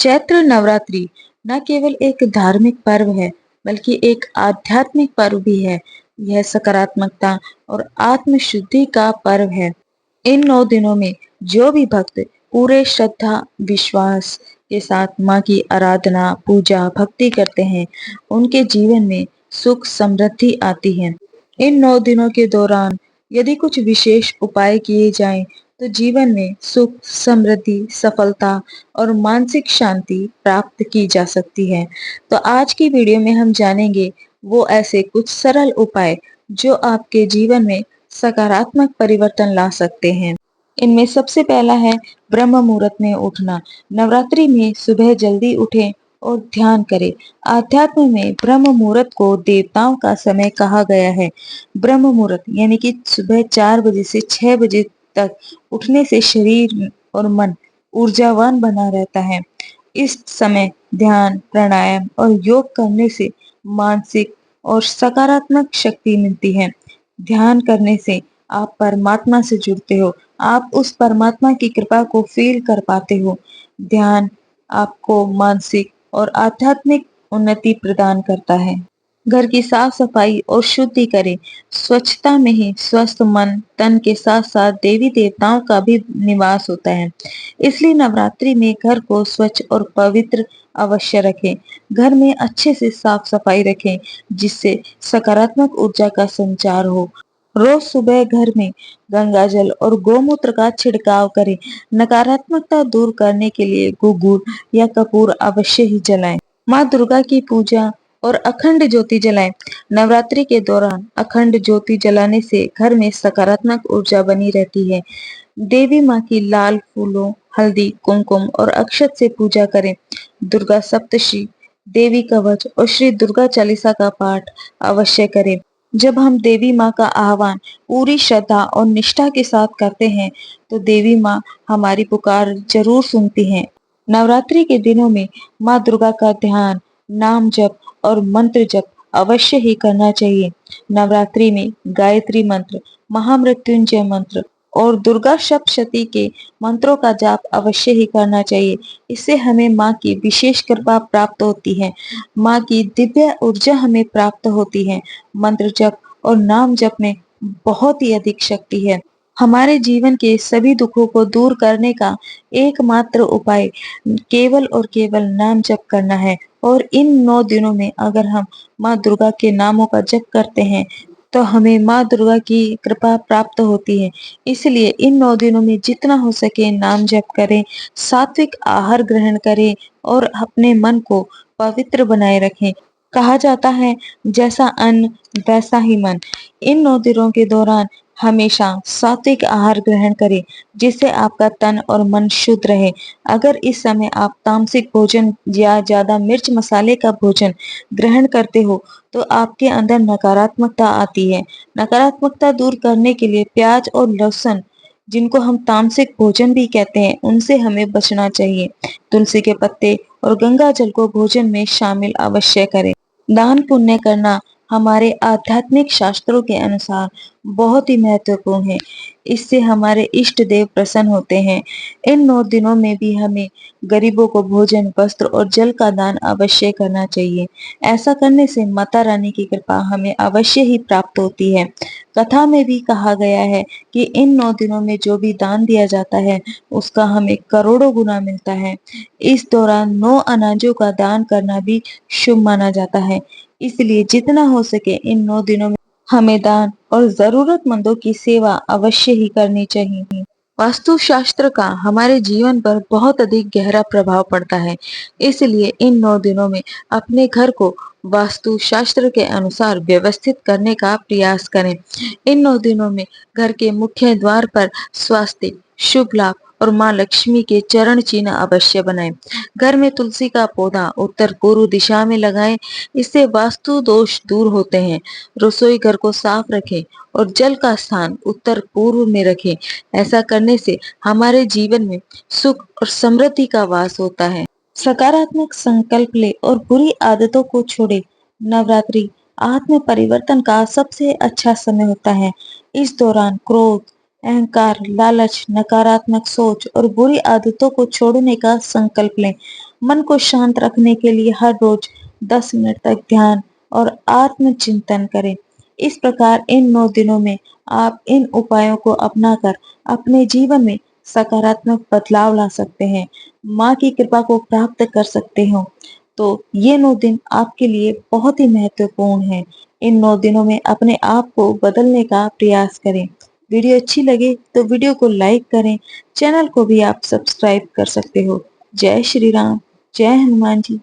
चैत्र नवरात्रि न केवल एक धार्मिक पर्व है, बल्कि एक आध्यात्मिक पर्व भी है। यह सकारात्मकता और आत्म शुद्धि का पर्व है। इन 9 दिनों में जो भी भक्त पूरे श्रद्धा विश्वास के साथ माँ की आराधना पूजा भक्ति करते हैं, उनके जीवन में सुख समृद्धि आती है। इन 9 दिनों के दौरान यदि कुछ विशेष उपाय किए जाएं, तो जीवन में सुख समृद्धि सफलता और मानसिक शांति प्राप्त की जा सकती है। तो आज की वीडियो में हम जानेंगे वो ऐसे कुछ सरल उपाय जो आपके जीवन में सकारात्मक परिवर्तन ला सकते हैं। इनमें सबसे पहला है ब्रह्म मुहूर्त में उठना। नवरात्रि में सुबह जल्दी उठें और ध्यान करें। आध्यात्म में ब्रह्म मुहूर्त को देवताओं का समय कहा गया है। ब्रह्म मुहूर्त यानी कि सुबह 4 बजे से 6 बजे तक उठने से शरीर और मन ऊर्जावान बना रहता है। इस समय ध्यान प्राणायाम और योग करने से मानसिक और सकारात्मक शक्ति मिलती है। ध्यान करने से आप परमात्मा से जुड़ते हो, आप उस परमात्मा की कृपा को फील कर पाते हो। ध्यान आपको मानसिक और आध्यात्मिक उन्नति प्रदान करता है। घर की साफ सफाई और शुद्धि करें। स्वच्छता में ही स्वस्थ मन तन के साथ साथ देवी देवताओं का भी निवास होता है। इसलिए नवरात्रि में घर को स्वच्छ और पवित्र अवश्य रखें। घर में अच्छे से साफ सफाई रखें, जिससे सकारात्मक ऊर्जा का संचार हो। रोज सुबह घर में गंगा जल और गोमूत्र का छिड़काव करें। नकारात्मकता दूर करने के लिए गुग्गुल या कपूर अवश्य ही जलाएं। माँ दुर्गा की पूजा और अखंड ज्योति जलाएं। नवरात्रि के दौरान अखंड ज्योति जलाने से घर में सकारात्मक ऊर्जा बनी रहती है। देवी माँ की लाल फूलों हल्दी कुमकुम और अक्षत से पूजा करें। दुर्गा सप्तशती देवी कवच और श्री दुर्गा चालीसा का पाठ अवश्य करें। जब हम देवी माँ का आह्वान पूरी श्रद्धा और निष्ठा के साथ करते हैं, तो देवी माँ हमारी पुकार जरूर सुनती हैं। नवरात्रि के दिनों में माँ दुर्गा का ध्यान नाम जप और मंत्र जप अवश्य ही करना चाहिए। नवरात्रि में गायत्री मंत्र महामृत्युंजय मंत्र और दुर्गा सप्तशती के मंत्रों का जाप अवश्य ही करना चाहिए। इससे हमें माँ की विशेष कृपा प्राप्त होती है। माँ की दिव्य ऊर्जा हमें प्राप्त होती है। मंत्र जप और नाम जप में बहुत ही अधिक शक्ति है। हमारे जीवन के सभी दुखों को दूर करने का एकमात्र उपाय केवल और केवल नाम जप करना है। और इन 9 दिनों में अगर हम माँ दुर्गा के नामों का जप करते हैं, तो हमें माँ दुर्गा की कृपा प्राप्त होती है। इसलिए इन 9 दिनों में जितना हो सके नाम जप करें, सात्विक आहार ग्रहण करें और अपने मन को पवित्र बनाए रखें। कहा जाता है जैसा अन्न वैसा ही मन। इन 9 दिनों के दौरान हमेशा सात्विक आहार ग्रहण करें, जिससे आपका तन और मन शुद्ध रहे। अगर इस समय आप तामसिक भोजन या ज्यादा मिर्च मसाले का भोजन ग्रहण करते हो, तो आपके अंदर नकारात्मकता आती है। नकारात्मकता दूर करने के लिए प्याज और लहसुन, जिनको हम तामसिक भोजन भी कहते हैं, उनसे हमें बचना चाहिए। तुलसी के पत्ते और गंगा जल को भोजन में शामिल अवश्य करें। दान पुण्य करना हमारे आध्यात्मिक शास्त्रों के अनुसार बहुत ही महत्वपूर्ण है। इससे हमारे इष्ट देव प्रसन्न होते हैं। इन 9 दिनों में भी हमें गरीबों को भोजन वस्त्र और जल का दान अवश्य करना चाहिए। ऐसा करने से माता रानी की कृपा हमें अवश्य ही प्राप्त होती है। कथा में भी कहा गया है कि इन 9 दिनों में जो भी दान दिया जाता है, उसका हमें करोड़ों गुना मिलता है। इस दौरान 9 अनाजों का दान करना भी शुभ माना जाता है। इसलिए जितना हो सके इन 9 दिनों में हमें दान और जरूरतमंदों की सेवा अवश्य ही करनी चाहिए। वास्तु शास्त्र का हमारे जीवन पर बहुत अधिक गहरा प्रभाव पड़ता है। इसलिए इन 9 दिनों में अपने घर को वास्तु शास्त्र के अनुसार व्यवस्थित करने का प्रयास करें। इन 9 दिनों में घर के मुख्य द्वार पर स्वास्तिक शुभ लाभ और माँ लक्ष्मी के चरण चिन्ह अवश्य बनाएं। घर में तुलसी का पौधा उत्तर पूर्व दिशा में लगाएं। इससे वास्तु दोष दूर होते हैं। रसोई घर को साफ रखें और जल का स्थान उत्तर पूर्व में रखें। ऐसा करने से हमारे जीवन में सुख और समृद्धि का वास होता है। सकारात्मक संकल्प ले और बुरी आदतों को छोड़े। नवरात्रि आत्म परिवर्तन का सबसे अच्छा समय होता है। इस दौरान क्रोध अहंकार, लालच, नकारात्मक सोच और बुरी आदतों को छोड़ने का संकल्प लें। मन को शांत रखने के लिए हर रोज 10 मिनट तक ध्यान और आत्मचिंतन करें। इस प्रकार इन 9 दिनों में आप इन उपायों को अपनाकर अपने जीवन में सकारात्मक बदलाव ला सकते हैं, माँ की कृपा को प्राप्त कर सकते हो। तो ये 9 दिन आपके लिए बहुत ही महत्वपूर्ण है। इन 9 दिनों में अपने आप को बदलने का प्रयास करें। वीडियो अच्छी लगे तो वीडियो को लाइक करें, चैनल को भी आप सब्सक्राइब कर सकते हो। जय श्री राम, जय हनुमान जी।